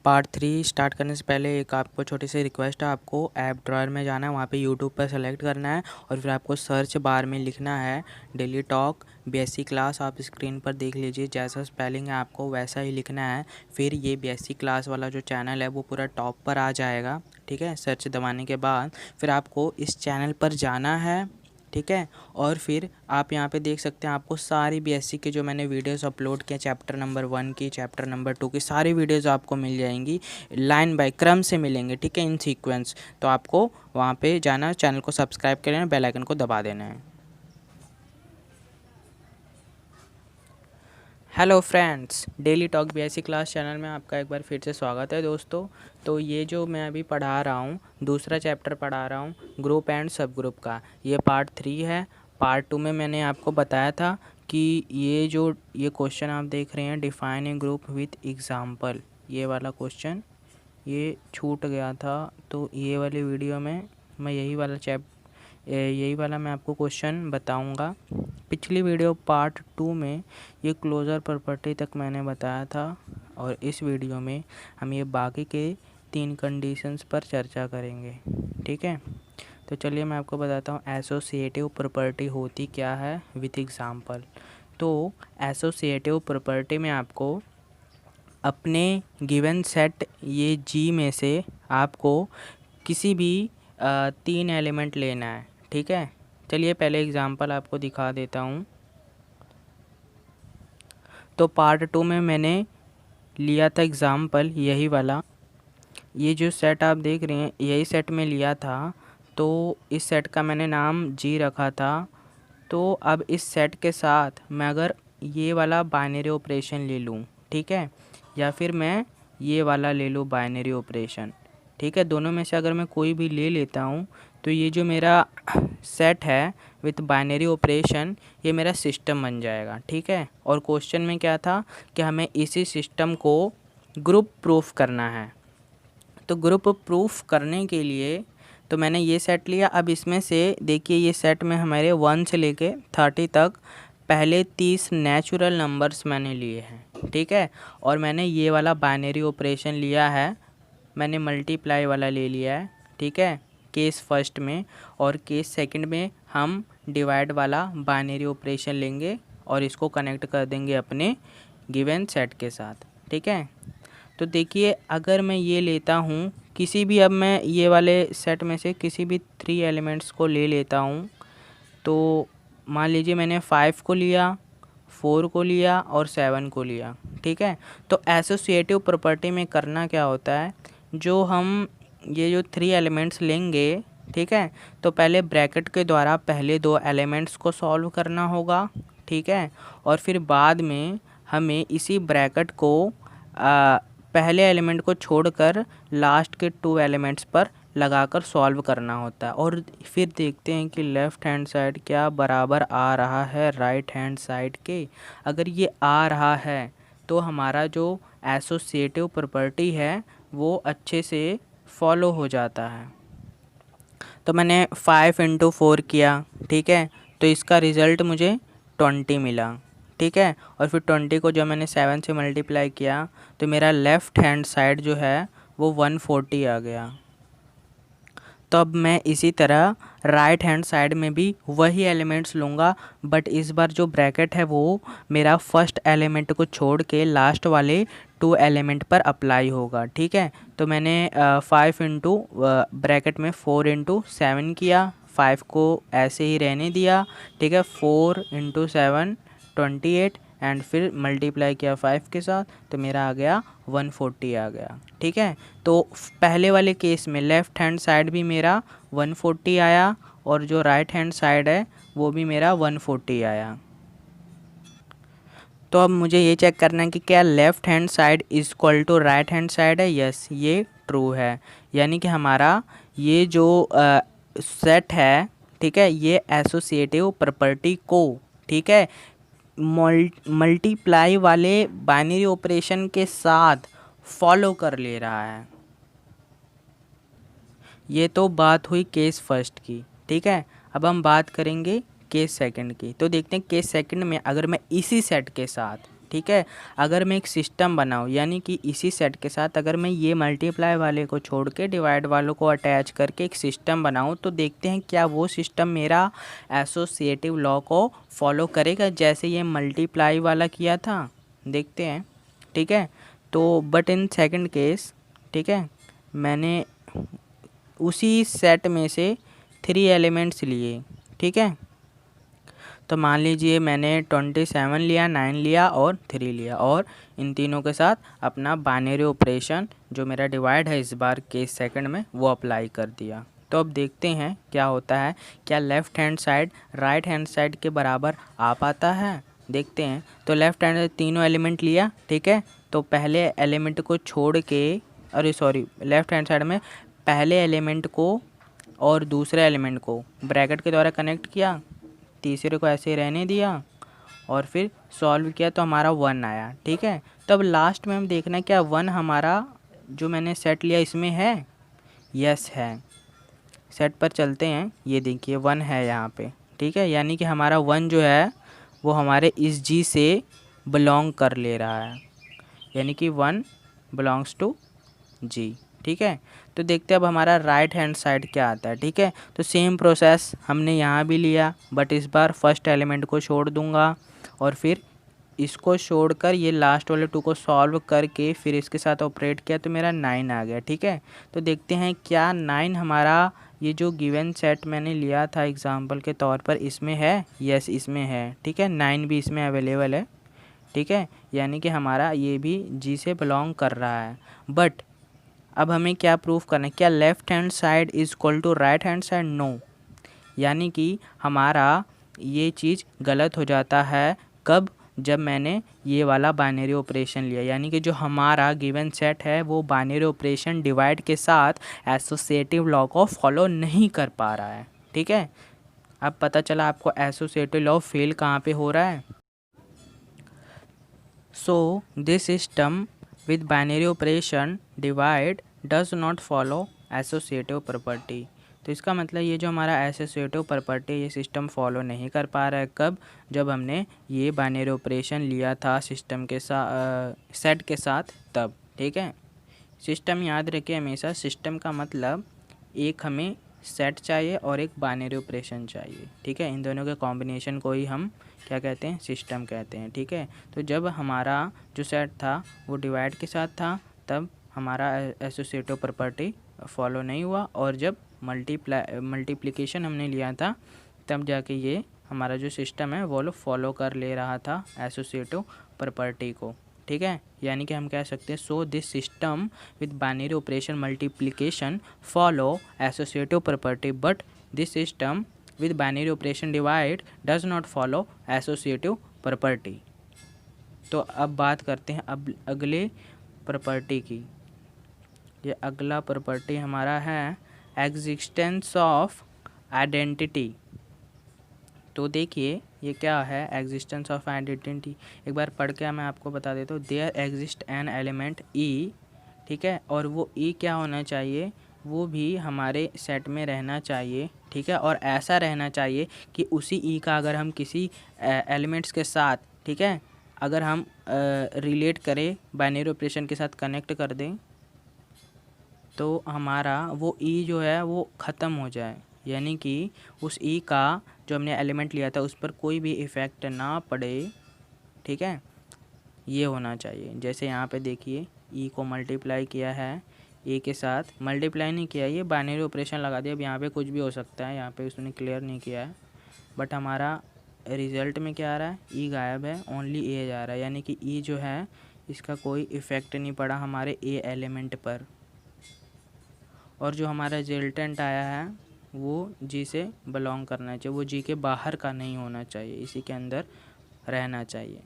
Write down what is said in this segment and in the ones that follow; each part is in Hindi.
पार्ट 3 स्टार्ट करने से पहले एक आपको छोटी सी रिक्वेस्ट है। आपको ऐप ड्रॉयर में जाना है, वहाँ पे यूट्यूब पर सेलेक्ट करना है और फिर आपको सर्च बार में लिखना है डेली टॉक बीएससी क्लास। आप स्क्रीन पर देख लीजिए, जैसा स्पेलिंग है आपको वैसा ही लिखना है। फिर ये बीएससी क्लास वाला जो चैनल है वो पूरा टॉप पर आ जाएगा। ठीक है, सर्च दबाने के बाद फिर आपको इस चैनल पर जाना है। ठीक है, और फिर आप यहाँ पे देख सकते हैं आपको सारी बीएससी के जो मैंने वीडियोस अपलोड किए, चैप्टर नंबर 1 की, चैप्टर नंबर 2 की सारी वीडियोस आपको मिल जाएंगी, लाइन बाय क्रम से मिलेंगे। ठीक है, इन सीक्वेंस। तो आपको वहाँ पे जाना, चैनल को सब्सक्राइब कर लेना, बेल आइकन को दबा देना है। Hello friends, daily talk BSc class channel में आपका एक बार फिर से स्वागत है दोस्तों। तो ये जो मैं अभी पढ़ा रहा हूँ, दूसरा चैप्टर पढ़ा रहा हूँ ग्रुप एंड सब ग्रुप का, ये पार्ट 3 है। पार्ट 2 में मैंने आपको बताया था कि ये क्वेश्चन आप देख रहे हैं, define a group with example, ये वाला क्वेश्चन ये छूट गया था। तो ये वाली वीडियो में मैं यही वाला मैं आपको क्वेश्चन बताऊंगा। पिछली वीडियो पार्ट 2 में ये क्लोज़र प्रॉपर्टी तक मैंने बताया था और इस वीडियो में हम ये बाकी के 3 कंडीशंस पर चर्चा करेंगे। ठीक है, तो चलिए मैं आपको बताता हूँ एसोसिएटिव प्रॉपर्टी होती क्या है विथ एग्जांपल। तो एसोसिएटिव प्रॉपर्टी में आपको अपने गिवन सेट ये जी में से आपको किसी भी 3 एलिमेंट लेना है। ठीक है, चलिए पहले एग्जांपल आपको दिखा देता हूँ। तो पार्ट 2 में मैंने लिया था एग्जांपल यही वाला, ये जो सेट आप देख रहे हैं यही सेट में लिया था। तो इस सेट का मैंने नाम जी रखा था। तो अब इस सेट के साथ मैं अगर ये वाला बाइनरी ऑपरेशन ले लूँ, ठीक है, या फिर मैं ये वाला ले लूँ बाइनरी ऑपरेशन, ठीक है, दोनों में से अगर मैं कोई भी ले लेता हूँ तो ये जो मेरा सेट है विथ बाइनरी ऑपरेशन ये मेरा सिस्टम बन जाएगा। ठीक है, और क्वेश्चन में क्या था कि हमें इसी सिस्टम को ग्रुप प्रूफ करना है। तो ग्रुप प्रूफ करने के लिए तो मैंने ये सेट लिया। अब इसमें से देखिए ये सेट में हमारे 1 से लेके 30 तक पहले 30 नेचुरल नंबर्स मैंने लिए हैं। ठीक है, और मैंने ये वाला बाइनरी ऑपरेशन लिया है, मैंने मल्टीप्लाई वाला ले लिया है। ठीक है, केस फर्स्ट में, और केस सेकंड में हम डिवाइड वाला बाइनरी ऑपरेशन लेंगे और इसको कनेक्ट कर देंगे अपने गिवन सेट के साथ। ठीक है, तो देखिए अगर मैं ये लेता हूँ किसी भी, अब मैं ये वाले सेट में से किसी भी 3 एलिमेंट्स को ले लेता हूँ। तो मान लीजिए मैंने 5 को लिया, 4 को लिया और 7 को लिया। ठीक है, तो एसोसिएटिव प्रॉपर्टी में करना क्या होता है, जो हम ये जो 3 एलिमेंट्स लेंगे, ठीक है, तो पहले ब्रैकेट के द्वारा पहले 2 एलिमेंट्स को सॉल्व करना होगा। ठीक है, और फिर बाद में हमें इसी ब्रैकेट को पहले एलिमेंट को छोड़कर लास्ट के 2 एलिमेंट्स पर लगाकर सॉल्व करना होता है। और फिर देखते हैं कि लेफ़्ट हैंड साइड क्या बराबर आ रहा है राइट हैंड साइड के। अगर ये आ रहा है तो हमारा जो एसोसिएटिव प्रॉपर्टी है वो अच्छे से फॉलो हो जाता है। तो मैंने 5 × 4 किया, ठीक है, तो इसका रिज़ल्ट मुझे 20 मिला। ठीक है, और फिर 20 को जब मैंने 7 से मल्टीप्लाई किया तो मेरा लेफ़्ट हैंड साइड जो है वो 140 आ गया। तो अब मैं इसी तरह राइट हैंड साइड में भी वही एलिमेंट्स लूँगा, बट इस बार जो ब्रैकेट है वो मेरा फर्स्ट एलिमेंट को छोड़ के लास्ट वाले 2 एलिमेंट पर अप्लाई होगा। ठीक है, तो मैंने 5 इंटू ब्रैकेट में 4 × 7 किया, 5 को ऐसे ही रहने दिया। ठीक है, 4 × 7 28 एंड फिर मल्टीप्लाई किया 5 के साथ तो मेरा आ गया 140 आ गया। ठीक है, तो पहले वाले केस में लेफ़्ट हैंड साइड भी मेरा 140 आया और जो राइट हैंड साइड है वो भी मेरा 140 आया। तो अब मुझे ये चेक करना है कि क्या left hand side is equal to right hand side है। यस, ये ट्रू है, यानी कि हमारा ये जो सेट है, ठीक है, ये एसोसिएटिव प्रॉपर्टी को, ठीक है, मल्टीप्लाई वाले बाइनरी ऑपरेशन के साथ फॉलो कर ले रहा है। ये तो बात हुई केस फर्स्ट की। ठीक है, अब हम बात करेंगे केस सेकंड की। तो देखते हैं केस सेकंड में अगर मैं इसी सेट के साथ, ठीक है। अगर मैं एक सिस्टम बनाऊँ, यानी कि इसी सेट के साथ अगर मैं ये मल्टीप्लाई वाले को छोड़ के डिवाइड वालों को अटैच करके एक सिस्टम बनाऊँ, तो देखते हैं क्या वो सिस्टम मेरा एसोसिएटिव लॉ को फॉलो करेगा जैसे ये मल्टीप्लाई वाला किया था। देखते हैं, ठीक है। तो बट इन सेकंड केस, ठीक है, मैंने उसी सेट में से 3 एलिमेंट्स लिए, ठीक है। तो मान लीजिए मैंने 27 लिया, 9 लिया और 3 लिया, और इन तीनों के साथ अपना बाइनरी ऑपरेशन जो मेरा डिवाइड है इस बार के सेकंड में वो अप्लाई कर दिया। तो अब देखते हैं क्या होता है, क्या left hand side right hand side के बराबर आ पाता है। देखते हैं। तो लेफ़्ट हैंड तीनों एलिमेंट लिया, ठीक है। तो पहले एलिमेंट को छोड़ के, अरे सॉरी, लेफ़्ट हैंड साइड में पहले एलिमेंट को और दूसरे एलिमेंट को ब्रैकेट के द्वारा कनेक्ट किया, तीसरे को ऐसे ही रहने दिया और फिर सॉल्व किया तो हमारा 1 आया, ठीक है। तब लास्ट में हम देखना क्या 1 हमारा जो मैंने सेट लिया इसमें है, यस है। सेट पर चलते हैं, ये देखिए 1 है यहाँ पे, ठीक है। यानी कि हमारा 1 जो है वो हमारे इस जी से बिलोंग कर ले रहा है, यानी कि 1 बिलोंग्स टू जी, ठीक है। तो देखते हैं अब हमारा राइट हैंड साइड क्या आता है, ठीक है। तो सेम प्रोसेस हमने यहाँ भी लिया, बट इस बार फर्स्ट एलिमेंट को छोड़ दूँगा और फिर इसको छोड़कर ये लास्ट वाले 2 को सॉल्व करके फिर इसके साथ ऑपरेट किया तो मेरा 9 आ गया, ठीक है। तो देखते हैं क्या 9 हमारा ये जो गिवन सेट मैंने लिया था एग्जाम्पल के तौर पर इसमें है, यस इसमें है, ठीक है। 9 भी इसमें अवेलेबल है, ठीक है। यानी कि हमारा ये भी जी से बिलोंग कर रहा है। बट अब हमें क्या प्रूफ करना है, क्या left hand side is equal to right hand side, no. यानी कि हमारा ये चीज़ गलत हो जाता है कब, जब मैंने ये वाला बाइनरी ऑपरेशन लिया, यानी कि जो हमारा गिवन सेट है वो बाइनरी ऑपरेशन डिवाइड के साथ एसोसिएटिव लॉ को फॉलो नहीं कर पा रहा है, ठीक है। अब पता चला आपको एसोसिएटिव लॉ फेल कहाँ पे हो रहा है। So this system with binary operation divide does not follow associative property। तो इसका मतलब ये जो हमारा एसोसिएटिव प्रॉपर्टी ये सिस्टम फॉलो नहीं कर पा रहा है कब, जब हमने ये बाइनरी ऑपरेशन लिया था सिस्टम के साथ सेट के साथ तब, ठीक है। सिस्टम याद रखिए हमेशा, सिस्टम का मतलब एक हमें सेट चाहिए और एक बाइनरी ऑपरेशन चाहिए, ठीक है। इन दोनों के कॉम्बिनेशन को ही हम क्या कहते हैं, सिस्टम कहते हैं, ठीक है। तो जब हमारा जो सेट था वो डिवाइड के साथ था तब हमारा एसोसिएटिव प्रॉपर्टी फॉलो नहीं हुआ, और जब मल्टीप्लिकेशन हमने लिया था तब जाके ये हमारा जो सिस्टम है वो फॉलो कर ले रहा था एसोसिएटिव प्रॉपर्टी को, ठीक है। यानी कि हम कह सकते हैं so this system with binary operation multiplication follow associative property but this system with binary operation divide does not follow associative property. तो अब बात करते हैं अब अगले प्रॉपर्टी की। ये अगला प्रॉपर्टी हमारा है एग्जिस्टेंस ऑफ आइडेंटिटी। तो देखिए ये क्या है एग्जिस्टेंस ऑफ आइडेंटिटी, एक बार पढ़ के मैं आपको बता देता हूँ। देयर एग्जिस्ट एन एलिमेंट ई, ठीक है, और वो ई क्या होना चाहिए, वो भी हमारे सेट में रहना चाहिए, ठीक है। और ऐसा रहना चाहिए कि उसी ई का अगर हम किसी एलिमेंट्स के साथ, ठीक है, अगर हम रिलेट करें बाइनरी ऑपरेशन के साथ कनेक्ट कर दें तो हमारा वो ई जो है वो ख़त्म हो जाए, यानी कि उस ई का जो हमने एलिमेंट लिया था उस पर कोई भी इफ़ेक्ट ना पड़े, ठीक है। ये होना चाहिए। जैसे यहाँ पे देखिए ई को मल्टीप्लाई किया है ए के साथ, मल्टीप्लाई नहीं किया, ये बाइनरी ऑपरेशन लगा दिया। अब यहाँ पे कुछ भी हो सकता है, यहाँ पे उसने क्लियर नहीं किया है, बट हमारा रिज़ल्ट में क्या आ रहा है, ई गायब है, ओनली ए जा रहा है, यानी कि ई जो है इसका कोई इफ़ेक्ट नहीं पड़ा हमारे ए एलिमेंट पर। और जो हमारा रिजल्टेंट आया है वो जी से बिलोंग करना चाहिए, वो जी के बाहर का नहीं होना चाहिए, इसी के अंदर रहना चाहिए।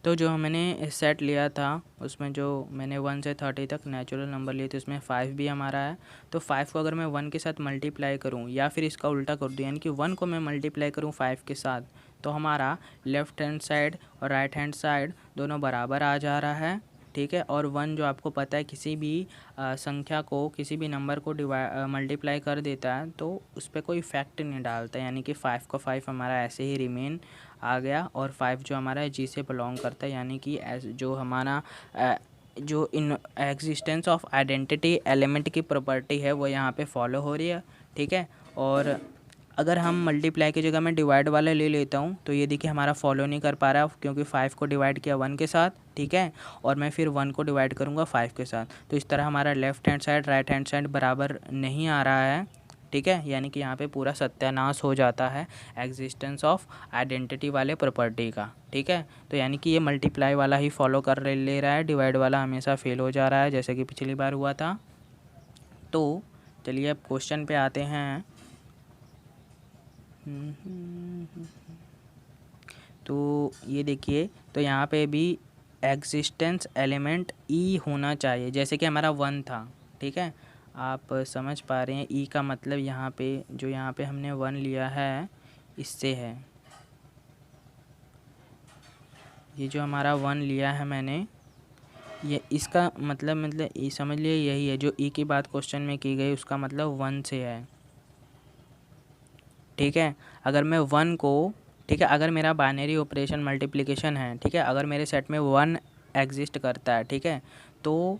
तो जो मैंने सेट लिया था उसमें जो मैंने 1 से 30 तक नेचुरल नंबर लिए थे उसमें 5 भी हमारा है। तो 5 को अगर मैं 1 के साथ मल्टीप्लाई करूं या फिर इसका उल्टा कर दूं, यानी कि 1 को मैं मल्टीप्लाई करूं 5 के साथ, तो हमारा लेफ़्ट हैंड साइड और राइट हैंड साइड दोनों बराबर आ जा रहा है, ठीक है। और 1 जो आपको पता है किसी भी संख्या को, किसी भी नंबर को मल्टीप्लाई कर देता है तो उस पर कोई इफेक्ट नहीं डालता, यानी कि 5 का 5 हमारा ऐसे ही रिमेन आ गया। और 5 जो हमारा जी से बिलोंग करता है, यानी कि जो हमारा जो in existence of identity element की प्रॉपर्टी है वो यहाँ पे फॉलो हो रही है, ठीक है। और अगर हम मल्टीप्लाई की जगह मैं डिवाइड वाला ले लेता हूँ तो ये देखिए हमारा फॉलो नहीं कर पा रहा, क्योंकि 5 को डिवाइड किया 1 के साथ, ठीक है, और मैं फिर 1 को डिवाइड करूँगा 5 के साथ, तो इस तरह हमारा left hand side right hand side बराबर नहीं आ रहा है, ठीक है। यानी कि यहाँ पे पूरा सत्यानाश हो जाता है एग्जिस्टेंस ऑफ आइडेंटिटी वाले प्रॉपर्टी का, ठीक है। तो यानी कि ये मल्टीप्लाई वाला ही फॉलो कर ले रहा है, डिवाइड वाला हमेशा फेल हो जा रहा है, जैसे कि पिछली बार हुआ था। तो चलिए अब क्वेश्चन पे आते हैं। तो ये देखिए, तो यहाँ पे भी एग्जिस्टेंस एलिमेंट ई होना चाहिए, जैसे कि हमारा 1 था, ठीक है। आप समझ पा रहे हैं ई का मतलब यहाँ पे जो यहाँ पे हमने 1 लिया है इससे है, ये जो हमारा 1 लिया है मैंने, ये इसका मतलब ये समझ लिए यही है जो ई की बात क्वेश्चन में की गई, उसका मतलब 1 से है, ठीक है। अगर मैं 1 को, ठीक है, अगर मेरा बाइनरी ऑपरेशन मल्टीप्लिकेशन है, ठीक है, अगर मेरे सेट में 1 एग्जिस्ट करता है, ठीक है, तो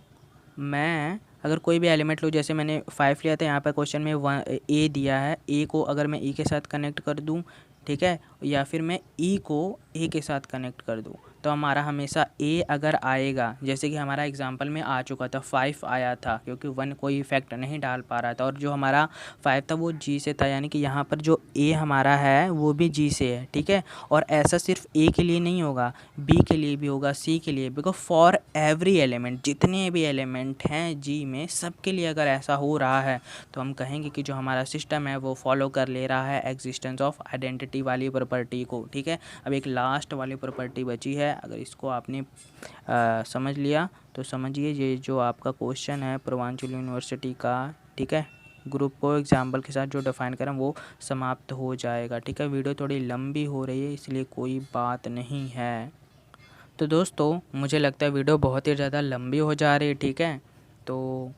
मैं अगर कोई भी एलिमेंट लूँ, जैसे मैंने 5 लिया था, यहाँ पर क्वेश्चन में 1 ए दिया है, ए को अगर मैं ई के साथ कनेक्ट कर दूँ, ठीक है, या फिर मैं ई को ए के साथ कनेक्ट कर दूँ, तो हमारा हमेशा ए अगर आएगा, जैसे कि हमारा एग्जांपल में आ चुका था 5 आया था, क्योंकि 1 कोई इफेक्ट नहीं डाल पा रहा था, और जो हमारा 5 था वो जी से था, यानी कि यहाँ पर जो ए हमारा है वो भी जी से है, ठीक है। और ऐसा सिर्फ ए के लिए नहीं होगा, बी के लिए भी होगा, सी के लिए, बिकॉज फॉर एवरी एलिमेंट, जितने भी एलिमेंट हैं जी में, सबके लिए अगर ऐसा हो रहा है तो हम कहेंगे कि जो हमारा सिस्टम है वो फॉलो कर ले रहा है एग्जिस्टेंस ऑफ आइडेंटिटी वाली प्रॉपर्टी को, ठीक है। अब एक लास्ट वाली प्रॉपर्टी बची है, अगर इसको आपने समझ लिया तो समझिए ये जो आपका क्वेश्चन है पूर्वांचल यूनिवर्सिटी का, ठीक है, ग्रुप को एग्जाम्पल के साथ जो डिफाइन करें वो समाप्त हो जाएगा, ठीक है। वीडियो थोड़ी लंबी हो रही है इसलिए कोई बात नहीं है। तो दोस्तों मुझे लगता है वीडियो बहुत ही ज़्यादा लंबी हो जा रही है, ठीक है। तो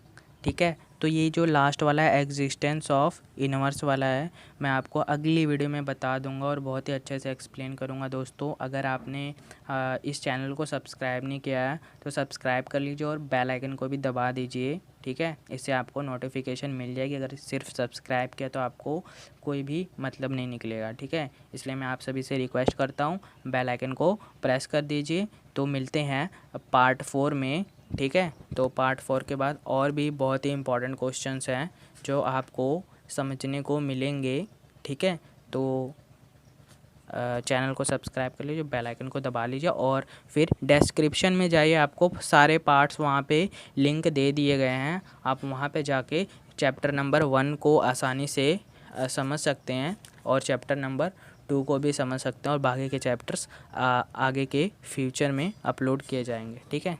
ठीक है, तो ये जो लास्ट वाला है एग्जिस्टेंस ऑफ इनवर्स वाला है, मैं आपको अगली वीडियो में बता दूंगा और बहुत ही अच्छे से एक्सप्लेन करूंगा। दोस्तों अगर आपने इस चैनल को सब्सक्राइब नहीं किया है तो सब्सक्राइब कर लीजिए और बेल आइकन को भी दबा दीजिए, ठीक है। इससे आपको नोटिफिकेशन मिल जाएगी, अगर सिर्फ सब्सक्राइब किया तो आपको कोई भी मतलब नहीं निकलेगा, ठीक है। इसलिए मैं आप सभी से रिक्वेस्ट करता हूँ बेल आइकन को प्रेस कर दीजिए। तो मिलते हैं पार्ट 4 में, ठीक है। तो पार्ट 4 के बाद और भी बहुत ही इंपॉर्टेंट क्वेश्चंस हैं जो आपको समझने को मिलेंगे, ठीक है। तो चैनल को सब्सक्राइब कर लीजिए, बेल आइकन को दबा लीजिए और फिर डिस्क्रिप्शन में जाइए, आपको सारे पार्ट्स वहाँ पे लिंक दे दिए गए हैं, आप वहाँ पे जाके चैप्टर नंबर 1 को आसानी से समझ सकते हैं और चैप्टर नंबर 2 को भी समझ सकते हैं, और बाकी के चैप्टर्स आगे के फ्यूचर में अपलोड किए जाएंगे, ठीक है।